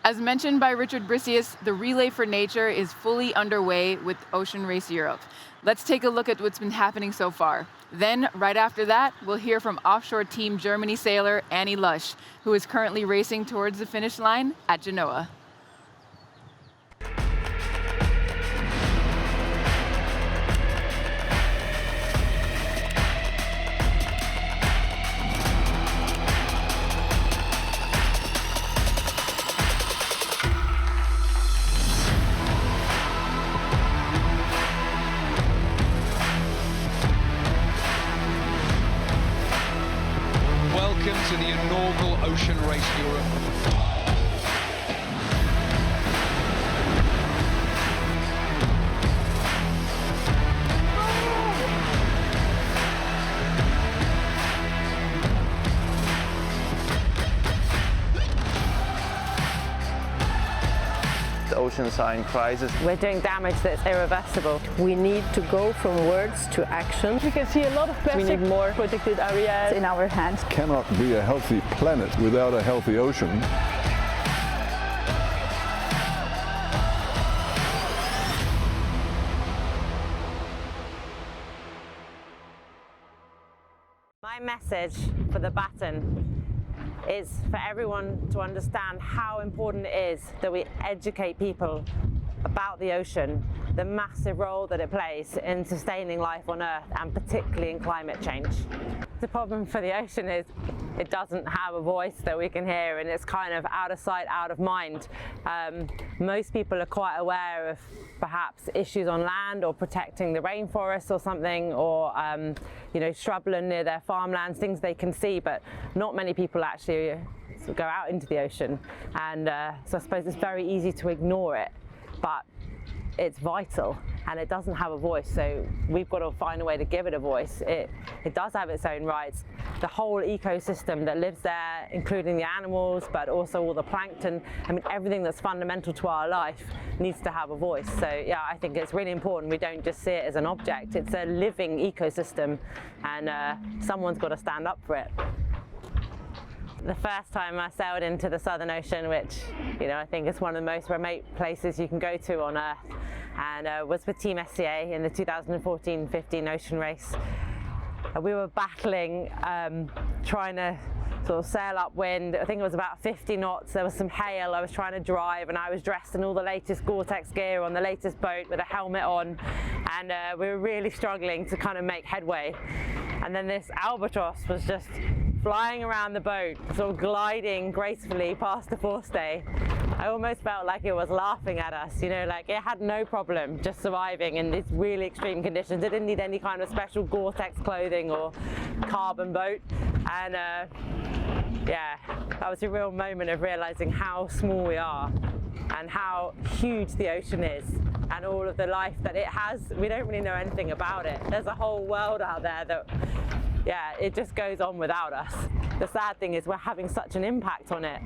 As mentioned by Richard Brisius, the Relay for Nature is fully underway with Ocean Race Europe. Let's take a look at what's been happening so far. Then, right after that, we'll hear from offshore Team Germany sailor Annie Lush, who is currently racing towards the finish line at Genoa. Welcome to the inaugural Ocean Race Europe. The oceans are in crisis. We're doing damage that's irreversible. We need to go from words to action. We can see a lot of plastic. We need more protected areas in our hands. Cannot be a healthy planet without a healthy ocean. My message for the baton is for everyone to understand how important it is that we educate people about the ocean, the massive role that it plays in sustaining life on Earth and particularly in climate change. The problem for the ocean is it doesn't have a voice that we can hear, and it's kind of out of sight, out of mind. Most people are quite aware of perhaps issues on land or protecting the rainforest or something, or shrubland near their farmlands, things they can see, but not many people actually go out into the ocean. And so I suppose it's very easy to ignore it, but it's vital and it doesn't have a voice, so we've got to find a way to give it a voice. It does have its own rights. The whole ecosystem that lives there, including the animals, but also all the plankton, I mean everything that's fundamental to our life needs to have a voice. So yeah, I think it's really important we don't just see it as an object. It's a living ecosystem, and someone's got to stand up for it. The first time I sailed into the Southern Ocean, which I think is one of the most remote places you can go to on Earth, and was with Team SCA in the 2014-15 Ocean Race. We were battling, trying to sort of sail upwind. I think it was about 50 knots. There was some hail. I was trying to drive, and I was dressed in all the latest Gore-Tex gear on the latest boat with a helmet on, and we were really struggling to kind of make headway. And then this albatross was just flying around the boat, sort of gliding gracefully past the forestay. I almost felt like it was laughing at us, like it had no problem just surviving in these really extreme conditions. It didn't need any kind of special Gore-Tex clothing or carbon boat. And yeah, that was a real moment of realizing how small we are and how huge the ocean is and all of the life that it has. We don't really know anything about it. There's a whole world out there that, yeah, it just goes on without us. The sad thing is we're having such an impact on it.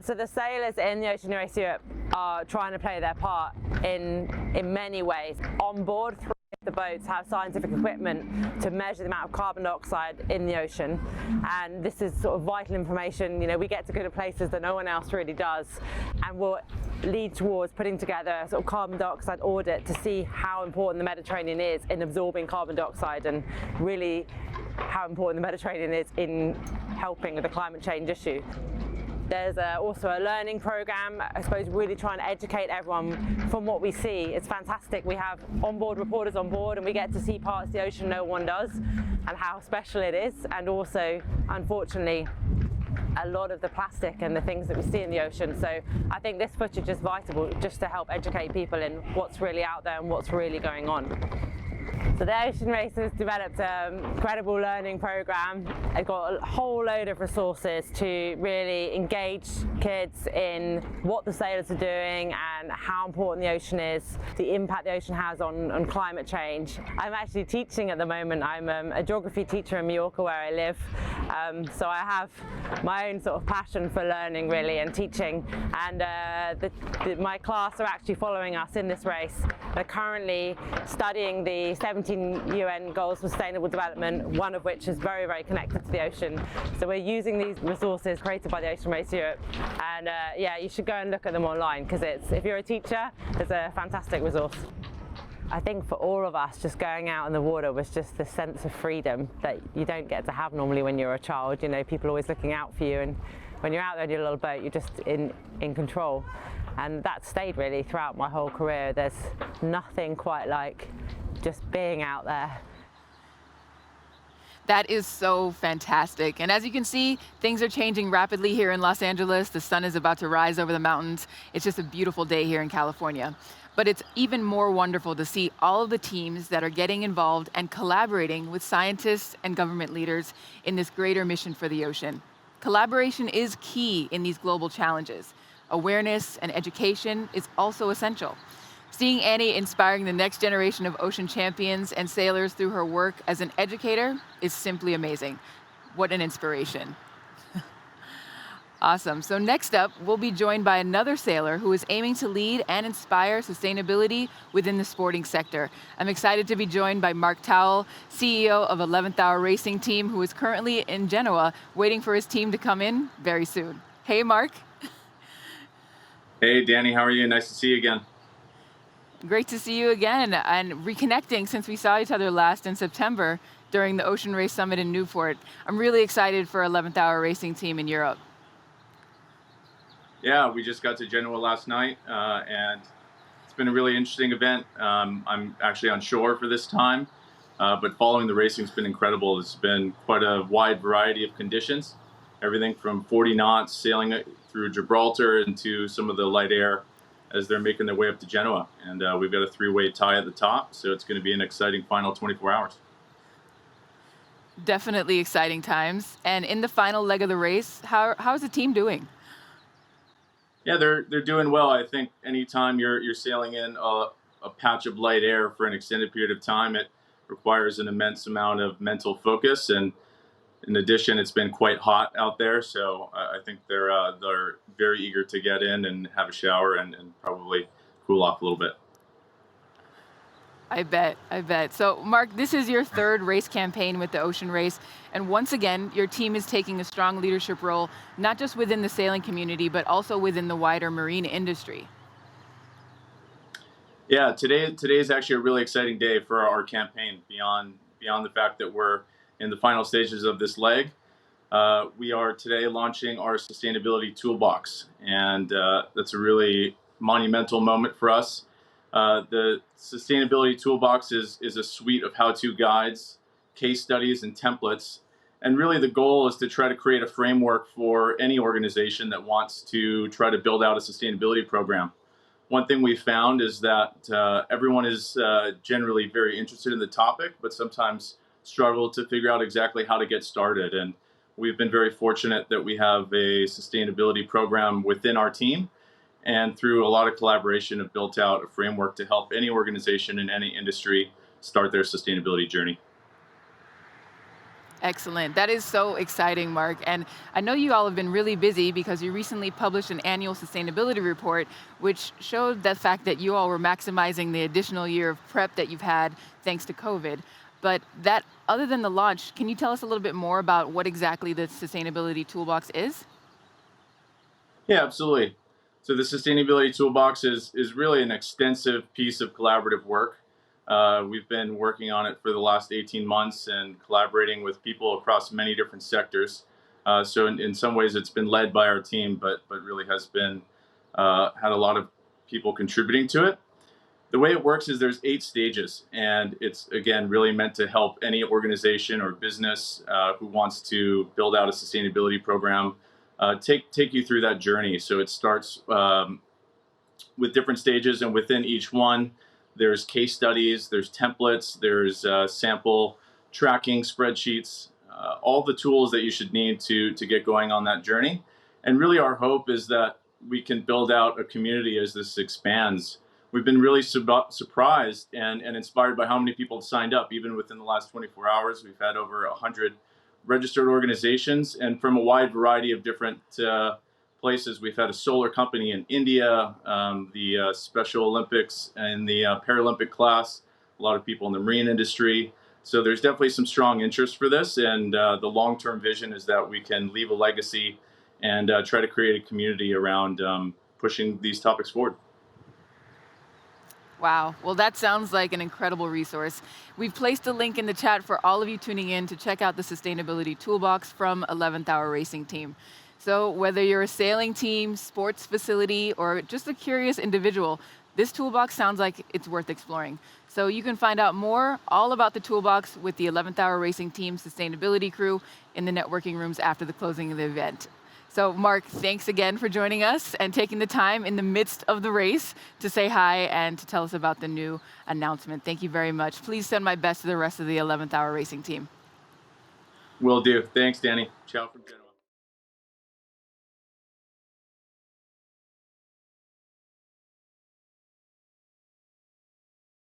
So the sailors in the Ocean Race Europe are trying to play their part in many ways. On board, 3 of the boats have scientific equipment to measure the amount of carbon dioxide in the ocean, and this is sort of vital information. We get to go to places that no one else really does, and will lead towards putting together a sort of carbon dioxide audit to see how important the Mediterranean is in absorbing carbon dioxide, and really how important the Mediterranean is in helping with the climate change issue. There's also a learning program, I suppose, really trying to educate everyone from what we see. It's fantastic. We have onboard reporters on board, and we get to see parts of the ocean no one does, and how special it is. And also, unfortunately, a lot of the plastic and the things that we see in the ocean. So I think this footage is vital just to help educate people in what's really out there and what's really going on. So the Ocean Race has developed an incredible learning program. They've got a whole load of resources to really engage kids in what the sailors are doing and how important the ocean is, the impact the ocean has on climate change. I'm actually teaching at the moment. I'm a geography teacher in Mallorca, where I live. So I have my own sort of passion for learning, really, and teaching. And my class are actually following us in this race. They're currently studying the 17 17 UN Goals for Sustainable Development, one of which is very, very connected to the ocean. So we're using these resources created by the Ocean Race Europe, and yeah, you should go and look at them online, because if you're a teacher, it's a fantastic resource. I think for all of us, just going out in the water was just the sense of freedom that you don't get to have normally when you're a child. You know, people always looking out for you, and when you're out there in your little boat, you're just in control. And that stayed really throughout my whole career. There's nothing quite like just being out there. That is so fantastic. And as you can see, things are changing rapidly here in Los Angeles. The sun is about to rise over the mountains. It's just a beautiful day here in California. But it's even more wonderful to see all of the teams that are getting involved and collaborating with scientists and government leaders in this greater mission for the ocean. Collaboration is key in these global challenges. Awareness and education is also essential. Seeing Annie inspiring the next generation of ocean champions and sailors through her work as an educator is simply amazing. What an inspiration. Awesome. So next up, we'll be joined by another sailor who is aiming to lead and inspire sustainability within the sporting sector. I'm excited to be joined by Mark Towill, CEO of 11th Hour Racing Team, who is currently in Genoa, waiting for his team to come in very soon. Hey, Mark. Hey, Danny, how are you? Nice to see you again. Great to see you again and reconnecting since we saw each other last in September during the Ocean Race Summit in Newport. I'm really excited for 11th Hour Racing Team in Europe. Yeah, we just got to Genoa last night, and it's been a really interesting event. I'm actually on shore for this time, but following the racing has been incredible. It's been quite a wide variety of conditions, everything from 40 knots sailing through Gibraltar into some of the light air as they're making their way up to Genoa. And we've got a three-way tie at the top, so it's going to be an exciting final 24 hours. Definitely exciting times. And in the final leg of the race, how's the team doing? Yeah, they're doing well. I think anytime you're sailing in a patch of light air for an extended period of time, it requires an immense amount of mental focus. And in addition, it's been quite hot out there, so I think they're very eager to get in and have a shower and probably cool off a little bit. I bet. So, Mark, this is your third race campaign with the Ocean Race, and once again, your team is taking a strong leadership role, not just within the sailing community, but also within the wider marine industry. Yeah, today is actually a really exciting day for our campaign. Beyond the fact that we're in the final stages of this leg, we are today launching our sustainability toolbox, and that's a really monumental moment for us. The sustainability toolbox is a suite of how-to guides, case studies, and templates. And really the goal is to try to create a framework for any organization that wants to try to build out a sustainability program. One thing we found is that everyone is generally very interested in the topic, but sometimes struggle to figure out exactly how to get started. And we've been very fortunate that we have a sustainability program within our team, and through a lot of collaboration have built out a framework to help any organization in any industry start their sustainability journey. Excellent. That is so exciting, Mark. And I know you all have been really busy because you recently published an annual sustainability report, which showed the fact that you all were maximizing the additional year of prep that you've had thanks to COVID. But that, other than the launch, can you tell us a little bit more about what exactly the sustainability toolbox is? Yeah, absolutely. So the sustainability toolbox is really an extensive piece of collaborative work. We've been working on it for the last 18 months and collaborating with people across many different sectors. So in some ways it's been led by our team, but really has been had a lot of people contributing to it. The way it works is there's 8 stages, and it's, again, really meant to help any organization or business who wants to build out a sustainability program take you through that journey. So it starts with different stages, and within each one, there's case studies, there's templates, there's sample tracking spreadsheets, all the tools that you should need to get going on that journey. And really our hope is that we can build out a community as this expands. We've been really surprised and inspired by how many people have signed up. Even within the last 24 hours, we've had over 100 registered organizations, and from a wide variety of different places. We've had a solar company in India, the Special Olympics and the Paralympic class a lot of people in the marine industry. So there's definitely some strong interest for this, and the long-term vision is that we can leave a legacy and try to create a community around pushing these topics forward. Wow. Well, that sounds like an incredible resource. We've placed a link in the chat for all of you tuning in to check out the Sustainability Toolbox from 11th Hour Racing Team. So whether you're a sailing team, sports facility, or just a curious individual, this toolbox sounds like it's worth exploring. So you can find out more all about the toolbox with the 11th Hour Racing Team sustainability crew in the networking rooms after the closing of the event. So Mark, thanks again for joining us and taking the time in the midst of the race to say hi and to tell us about the new announcement. Thank you very much. Please send my best to the rest of the 11th Hour Racing Team. Will do. Thanks, Danny. Ciao from Genoa.